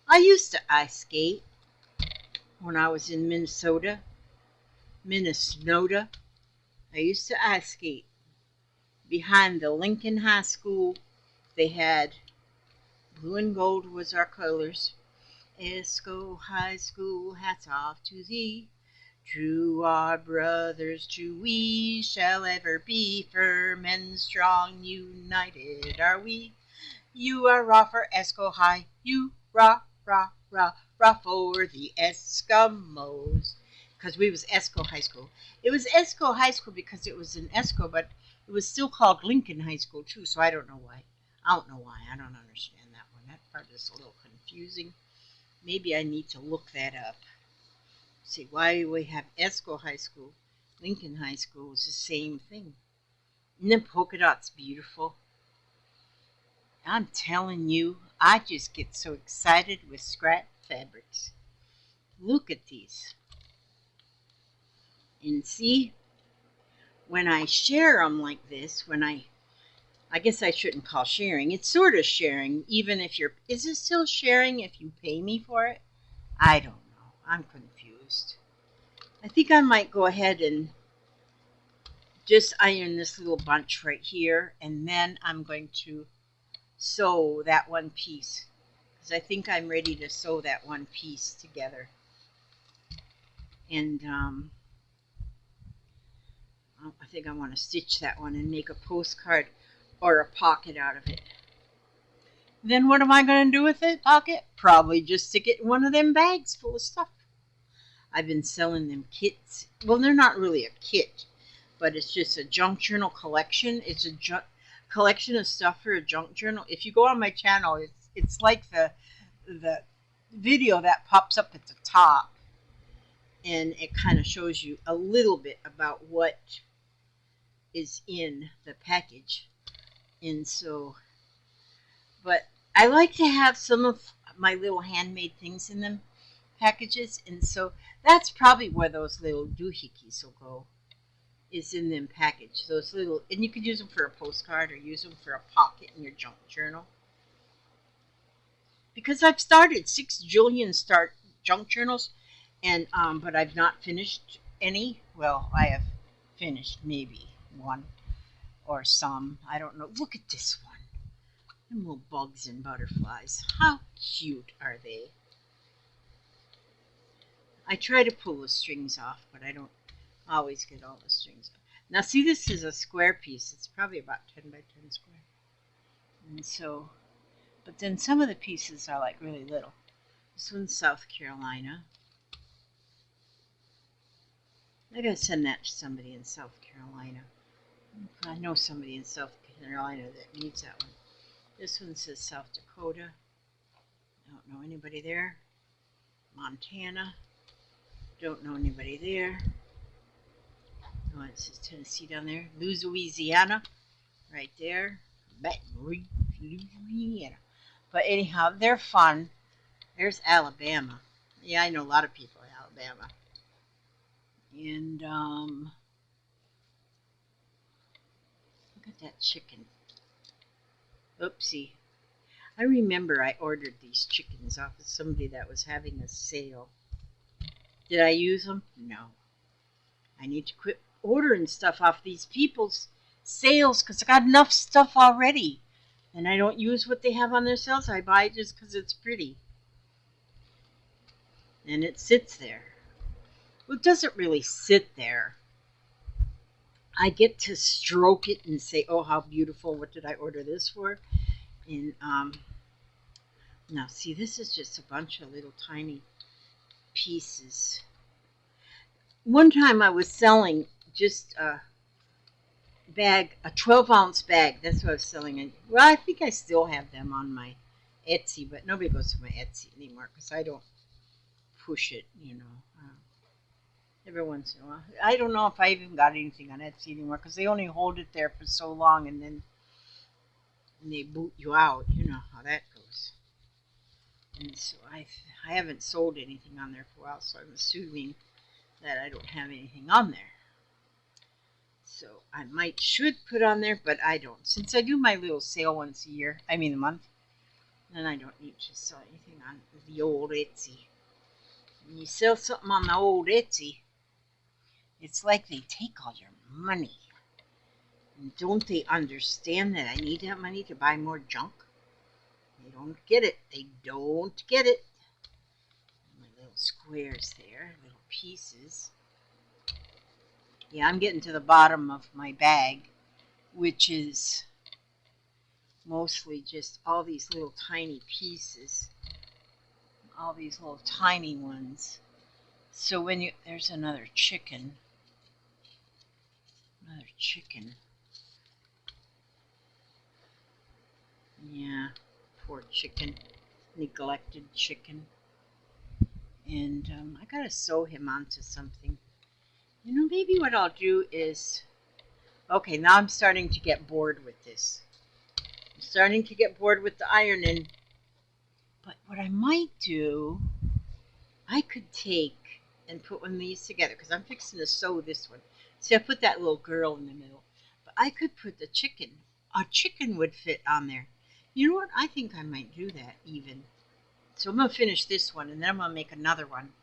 I used to ice skate when I was in Minnesota. I used to ice skate. Behind the Lincoln High School, they had blue and gold was our colors. Esco High School, hats off to thee. True our brothers, true we shall ever be, firm and strong, united are we. You are raw for Esco High, you rah, rah, rah, rah for the Eskimos. Because we was Esco High School. It was Esco High School because it was in Esco, but it was still called Lincoln High School too, so I don't know why. I don't understand that one. That part is a little confusing. Maybe I need to look that up. See, why we have Esco High School, Lincoln High School is the same thing. And then polka dots beautiful. I'm telling you, I just get so excited with scrap fabrics. Look at these. And see, when I share them like this, I guess I shouldn't call sharing. It's sort of sharing, even if is it still sharing if you pay me for it? I don't know. I'm confused. I think I might go ahead and just iron this little bunch right here, and then I'm going to sew that one piece, because I think I'm ready to sew that one piece together. And I think I want to stitch that one and make a postcard or a pocket out of it. Then what am I going to do with it, pocket? Probably just stick it in one of them bags full of stuff. I've been selling them kits. Well, they're not really a kit, but it's just a junk journal collection. It's a collection of stuff for a junk journal. If you go on my channel, it's like the video that pops up at the top, and it kind of shows you a little bit about what is in the package. And so, but I like to have some of my little handmade things in them packages, and so that's probably where those little doohickeys will go, is in them package. Those little, and you could use them for a postcard or use them for a pocket in your junk journal. Because I've started 6 jillion junk journals, and but I've not finished any. Well, I have finished maybe one or some. I don't know. Look at this one. Them little bugs and butterflies. How cute are they? I try to pull the strings off, but I don't always get all the strings off. Now see, this is a square piece. It's probably about 10 by 10 square. And so, but then some of the pieces are like really little. This one's South Carolina. I gotta send that to somebody in South Carolina. I know somebody in South Carolina that needs that one. This one says South Dakota. I don't know anybody there. Montana. Don't know anybody there. Oh, it says Tennessee down there. Louisiana, right there. Baton Rouge, Louisiana. But anyhow, they're fun. There's Alabama. Yeah, I know a lot of people in Alabama. And look at that chicken. Oopsie. I remember I ordered these chickens off of somebody that was having a sale. Did I use them? No. I need to quit ordering stuff off these people's sales because I got enough stuff already. And I don't use what they have on their sales. I buy it just because it's pretty. And it sits there. Well, it doesn't really sit there. I get to stroke it and say, oh, how beautiful. What did I order this for? And now, see, this is just a bunch of little tiny pieces. One time I was selling just bag, a 12-ounce bag. That's what I was selling. Well, I think I still have them on my Etsy, but nobody goes to my Etsy anymore because I don't push it, you know. Every once in a while. I don't know if I even got anything on Etsy anymore because they only hold it there for so long and then they boot you out. You know how that goes. And so I haven't sold anything on there for a while, so I'm assuming that I don't have anything on there. So I should put on there, but I don't. Since I do my little sale once a year, I mean a month, then I don't need to sell anything on the old Etsy. When you sell something on the old Etsy, it's like they take all your money. And don't they understand that I need that money to buy more junk? They don't get it. They don't get it. My little squares there, little pieces. Yeah, I'm getting to the bottom of my bag, which is mostly just all these little tiny pieces. All these little tiny ones. So when you, there's another chicken. Another chicken. Yeah, poor chicken. Neglected chicken. And I gotta sew him onto something. You know, maybe what I'll do is, okay, now I'm starting to get bored with this. I'm starting to get bored with the ironing. But what I might do, I could take and put one of these together because I'm fixing to sew this one. See, I put that little girl in the middle. But I could put the chicken. A chicken would fit on there. You know what? I think I might do that even. So I'm going to finish this one and then I'm going to make another one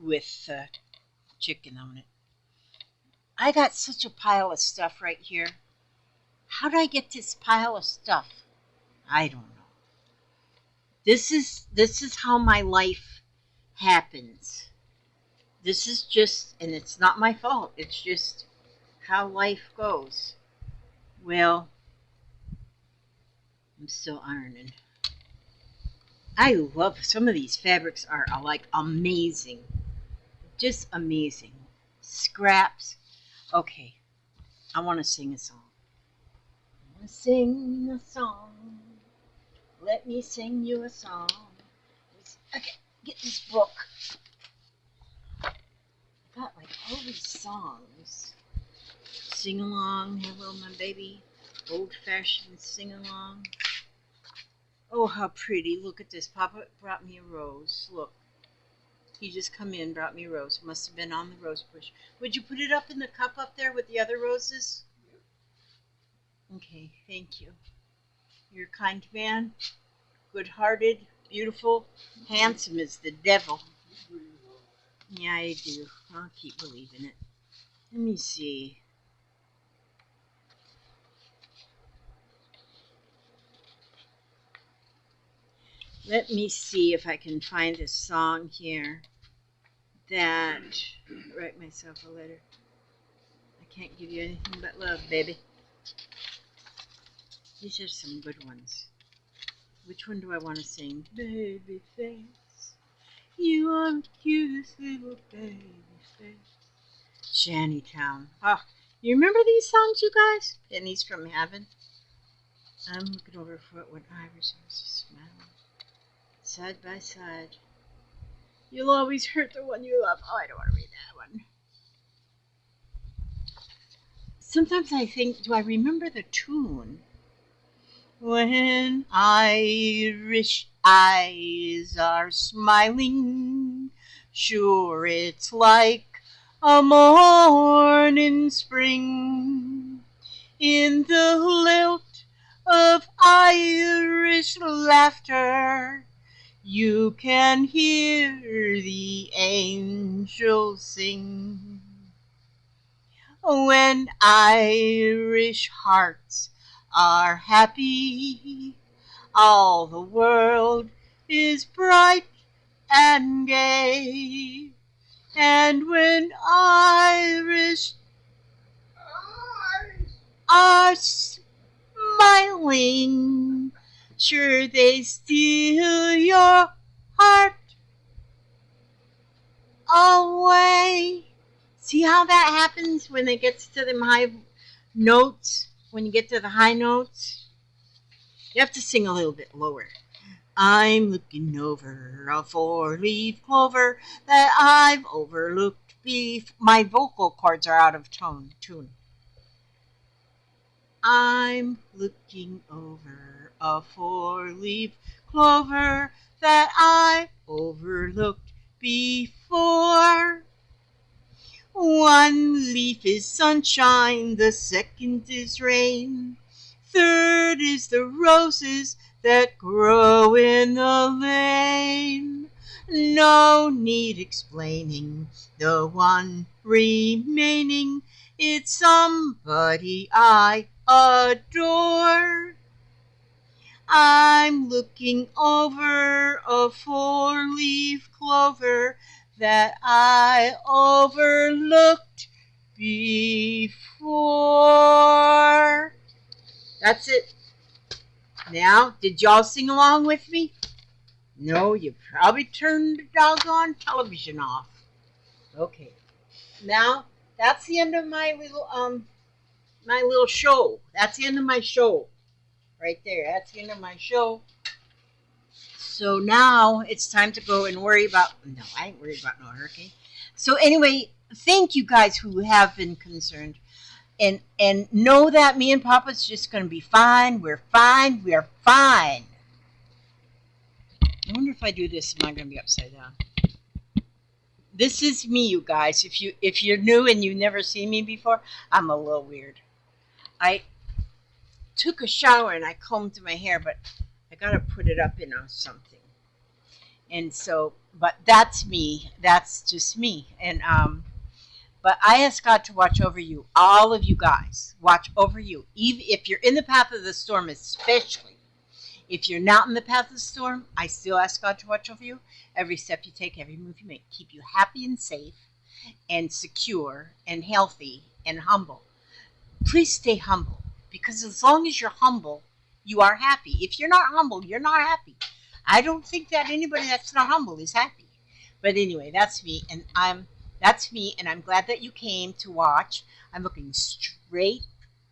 with chicken on it. I got such a pile of stuff right here. How did I get this pile of stuff? I don't know. This is how my life happens. This is just, and it's not my fault. It's just how life goes. Well, I'm still ironing. I love some of these fabrics are like amazing. Just amazing. Scraps. Okay, I want to sing a song. I want to sing a song. Let me sing you a song. Okay, get this book. I got like all these songs. Sing along, hello my baby. Old fashioned sing along. Oh, how pretty. Look at this. Papa brought me a rose. Look. He just come in, brought me a rose. Must have been on the rose bush. Would you put it up in the cup up there with the other roses? Okay, thank you. You're a kind man, good-hearted, beautiful, handsome as the devil. Yeah, I do. I'll keep believing it. Let me see. Let me see if I can find a song here that write myself a letter. I can't give you anything but love, baby. These are some good ones. Which one do I want to sing? Baby face, you are the cutest little baby face. Shantytown. Oh, you remember these songs, you guys? Pennies from Heaven. I'm looking over for it when Iris was smiling. Side by side. You'll always hurt the one you love. Oh, I don't want to read that one. Sometimes I think, do I remember the tune? When Irish eyes are smiling, sure it's like a morning spring. In the lilt of Irish laughter, you can hear the angels sing. When Irish hearts are happy, all the world is bright and gay. And when Irish are smiling, sure they steal your heart away. See how that happens when it gets to them high notes, when you get to the high notes, you have to sing a little bit lower. I'm looking over a four-leaf clover that I've overlooked. My vocal cords are out of tune. I'm looking over a four-leaf clover that I overlooked before. One leaf is sunshine, the second is rain. Third is the roses that grow in the lane. No need explaining the one remaining. It's somebody I adore. I'm looking over a four-leaf clover that I overlooked before. That's it. Now, did y'all sing along with me? No, you probably turned the doggone television off. Okay. Now, that's the end of my little show. That's the end of my show. Right there. That's the end of my show. So now it's time to go and worry about. No, I ain't worried about no hurricane. So anyway, thank you guys who have been concerned, and know that me and Papa's just going to be fine. We're fine. We are fine. I wonder if I do this, am I going to be upside down? This is me, you guys. If you're new and you've never seen me before, I'm a little weird. I took a shower and I combed my hair, but I got to put it up in something. And so, but that's me. That's just me. And but I ask God to watch over you, all of you guys. Watch over you, even if you're in the path of the storm, especially. If you're not in the path of the storm, I still ask God to watch over you. Every step you take, every move you make, keep you happy and safe, and secure, and healthy, and humble. Please stay humble, because as long as you're humble, you are happy. If you're not humble, you're not happy. I don't think that anybody that's not humble is happy. But anyway, that's me, and I'm glad that you came to watch. I'm looking straight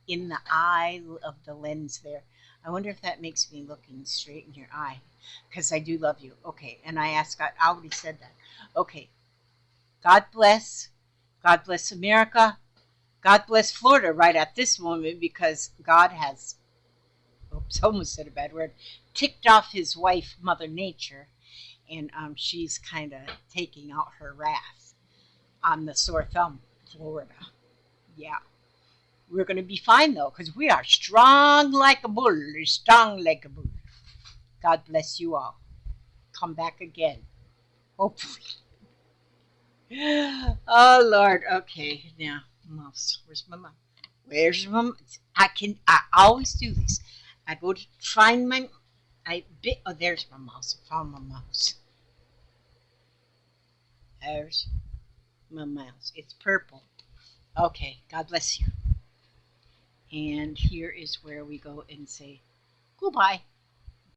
in the eye of the lens there. I wonder if that makes me looking straight in your eye, because I do love you. Okay, and I asked God. I already said that. Okay, God bless. God bless America. God bless Florida right at this moment, because God has, oops, almost said a bad word, ticked off his wife, Mother Nature, and she's kind of taking out her wrath on the sore thumb, Florida. Yeah. We're going to be fine, though, because we are strong like a bull. Strong like a bull. God bless you all. Come back again. Hopefully. Oh, Lord. Okay, now, mouse. Where's my mouse? Where's my mouse? I always do this. I go to find my, oh, there's my mouse. I found my mouse. There's my mouse. It's purple. Okay, God bless you. And here is where we go and say goodbye.